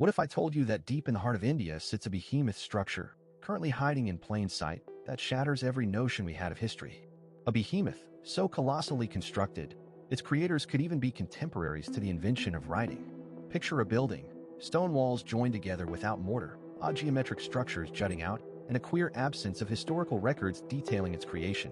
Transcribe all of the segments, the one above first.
What if I told you that deep in the heart of India sits a behemoth structure, currently hiding in plain sight, that shatters every notion we had of history? A behemoth, so colossally constructed, its creators could even be contemporaries to the invention of writing. Picture a building, stone walls joined together without mortar, odd geometric structures jutting out, and a queer absence of historical records detailing its creation.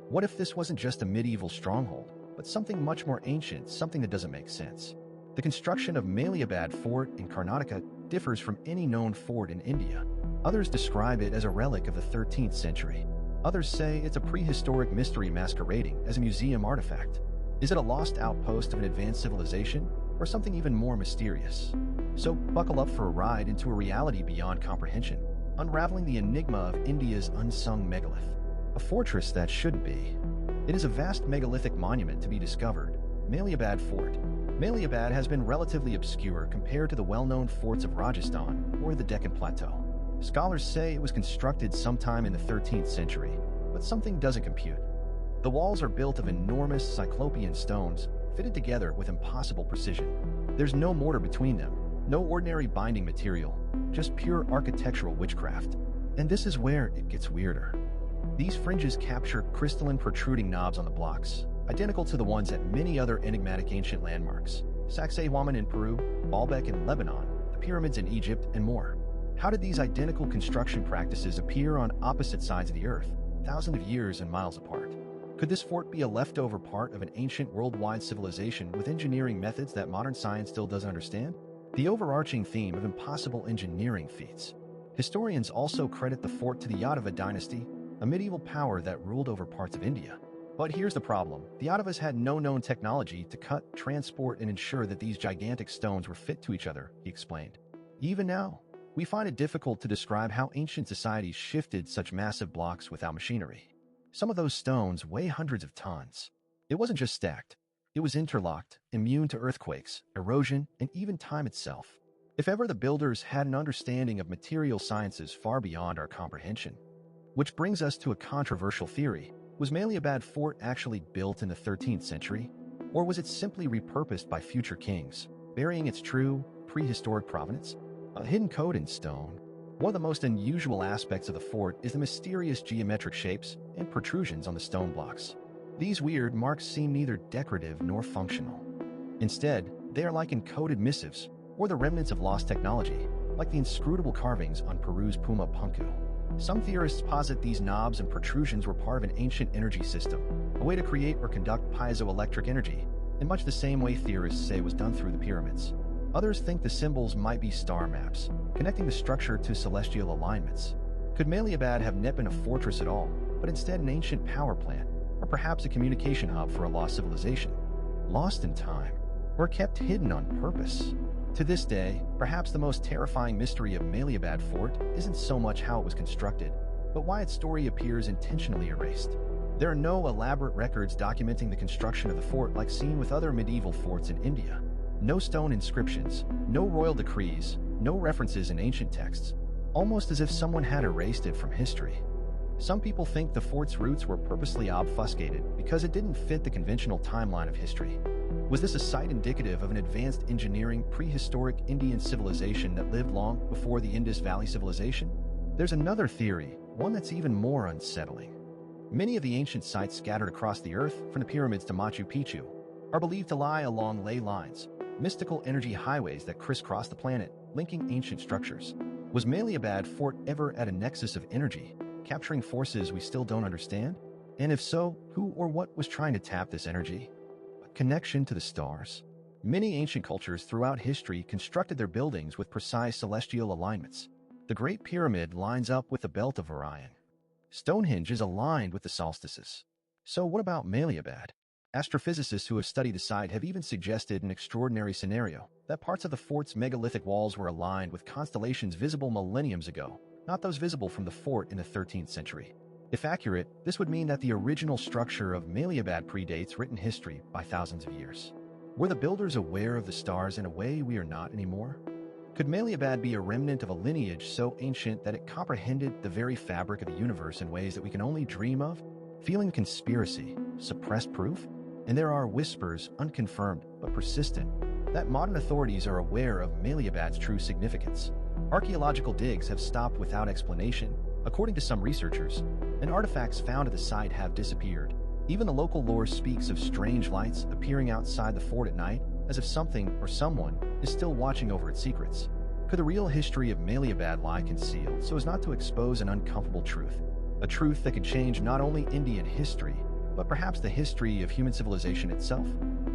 What if this wasn't just a medieval stronghold, but something much more ancient, something that doesn't make sense? The construction of Maliabad Fort in Karnataka differs from any known fort in India. Others describe it as a relic of the 13th century. Others say it's a prehistoric mystery masquerading as a museum artifact. Is it a lost outpost of an advanced civilization, or something even more mysterious? So buckle up for a ride into a reality beyond comprehension, unraveling the enigma of India's unsung megalith. A fortress that shouldn't be. It is a vast megalithic monument to be discovered, Maliabad Fort. Maliabad has been relatively obscure compared to the well-known forts of Rajasthan or the Deccan Plateau. Scholars say it was constructed sometime in the 13th century, but something doesn't compute. The walls are built of enormous Cyclopean stones, fitted together with impossible precision. There's no mortar between them, no ordinary binding material, just pure architectural witchcraft. And this is where it gets weirder. These fringes capture crystalline protruding knobs on the blocks, identical to the ones at many other enigmatic ancient landmarks. Sacsayhuamán in Peru, Baalbek in Lebanon, the pyramids in Egypt, and more. How did these identical construction practices appear on opposite sides of the Earth, thousands of years and miles apart? Could this fort be a leftover part of an ancient worldwide civilization with engineering methods that modern science still doesn't understand? The overarching theme of impossible engineering feats. Historians also credit the fort to the Yadava dynasty, a medieval power that ruled over parts of India. But here's the problem. The Yadavas had no known technology to cut, transport, and ensure that these gigantic stones were fit to each other, he explained. Even now, we find it difficult to describe how ancient societies shifted such massive blocks without machinery. Some of those stones weigh hundreds of tons. It wasn't just stacked. It was interlocked, immune to earthquakes, erosion, and even time itself. If ever the builders had an understanding of material sciences far beyond our comprehension. Which brings us to a controversial theory. Was Maliabad Fort actually built in the 13th century? Or was it simply repurposed by future kings, burying its true, prehistoric provenance? A hidden code in stone. One of the most unusual aspects of the fort is the mysterious geometric shapes and protrusions on the stone blocks. These weird marks seem neither decorative nor functional. Instead, they are like encoded missives, or the remnants of lost technology, like the inscrutable carvings on Peru's Puma Punku. Some theorists posit these knobs and protrusions were part of an ancient energy system, a way to create or conduct piezoelectric energy, in much the same way theorists say was done through the pyramids. Others think the symbols might be star maps, connecting the structure to celestial alignments. Could Maliabad have not been a fortress at all, but instead an ancient power plant, or perhaps a communication hub for a lost civilization? Lost in time, or kept hidden on purpose? To this day, perhaps the most terrifying mystery of Maliabad Fort isn't so much how it was constructed, but why its story appears intentionally erased. There are no elaborate records documenting the construction of the fort like seen with other medieval forts in India. No stone inscriptions, no royal decrees, no references in ancient texts, almost as if someone had erased it from history. Some people think the fort's roots were purposely obfuscated because it didn't fit the conventional timeline of history. Was this a site indicative of an advanced engineering prehistoric Indian civilization that lived long before the Indus Valley civilization? There's another theory, one that's even more unsettling. Many of the ancient sites scattered across the earth, from the pyramids to Machu Picchu, are believed to lie along ley lines, mystical energy highways that crisscross the planet, linking ancient structures. Was Maliabad Fort ever at a nexus of energy, capturing forces we still don't understand? And if so, who or what was trying to tap this energy? A connection to the stars. Many ancient cultures throughout history constructed their buildings with precise celestial alignments. The Great Pyramid lines up with the Belt of Orion. Stonehenge is aligned with the solstices. So what about Maliabad? Astrophysicists who have studied the site have even suggested an extraordinary scenario, that parts of the fort's megalithic walls were aligned with constellations visible millenniums ago, not those visible from the fort in the 13th century. If accurate, this would mean that the original structure of Maliabad predates written history by thousands of years. Were the builders aware of the stars in a way we are not anymore? Could Maliabad be a remnant of a lineage so ancient that it comprehended the very fabric of the universe in ways that we can only dream of? Feeling conspiracy, suppressed proof? And there are whispers, unconfirmed but persistent, that modern authorities are aware of Maliabad's true significance. Archaeological digs have stopped without explanation, according to some researchers, and artifacts found at the site have disappeared. Even the local lore speaks of strange lights appearing outside the fort at night, as if something or someone is still watching over its secrets. Could the real history of Maliabad lie concealed so as not to expose an uncomfortable truth? A truth that could change not only Indian history, but perhaps the history of human civilization itself?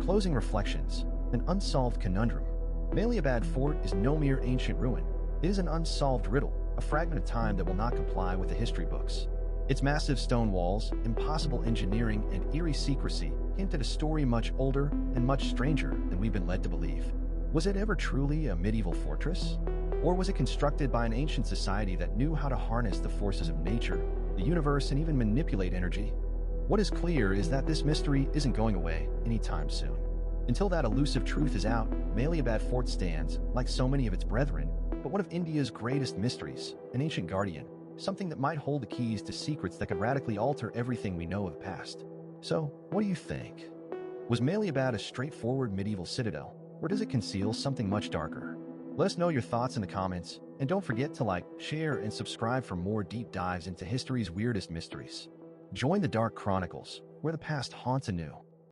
Closing reflections, an unsolved conundrum. Maliabad Fort is no mere ancient ruin. It is an unsolved riddle, a fragment of time that will not comply with the history books. Its massive stone walls, impossible engineering, and eerie secrecy hint at a story much older and much stranger than we've been led to believe. Was it ever truly a medieval fortress? Or was it constructed by an ancient society that knew how to harness the forces of nature, the universe, and even manipulate energy? What is clear is that this mystery isn't going away anytime soon. Until that elusive truth is out, Maliabad Fort stands, like so many of its brethren, but one of India's greatest mysteries, an ancient guardian, something that might hold the keys to secrets that could radically alter everything we know of the past. So, what do you think? Was Maliabad a straightforward medieval citadel, or does it conceal something much darker? Let us know your thoughts in the comments, and don't forget to like, share, and subscribe for more deep dives into history's weirdest mysteries. Join the Dark Chronicles, where the past haunts anew.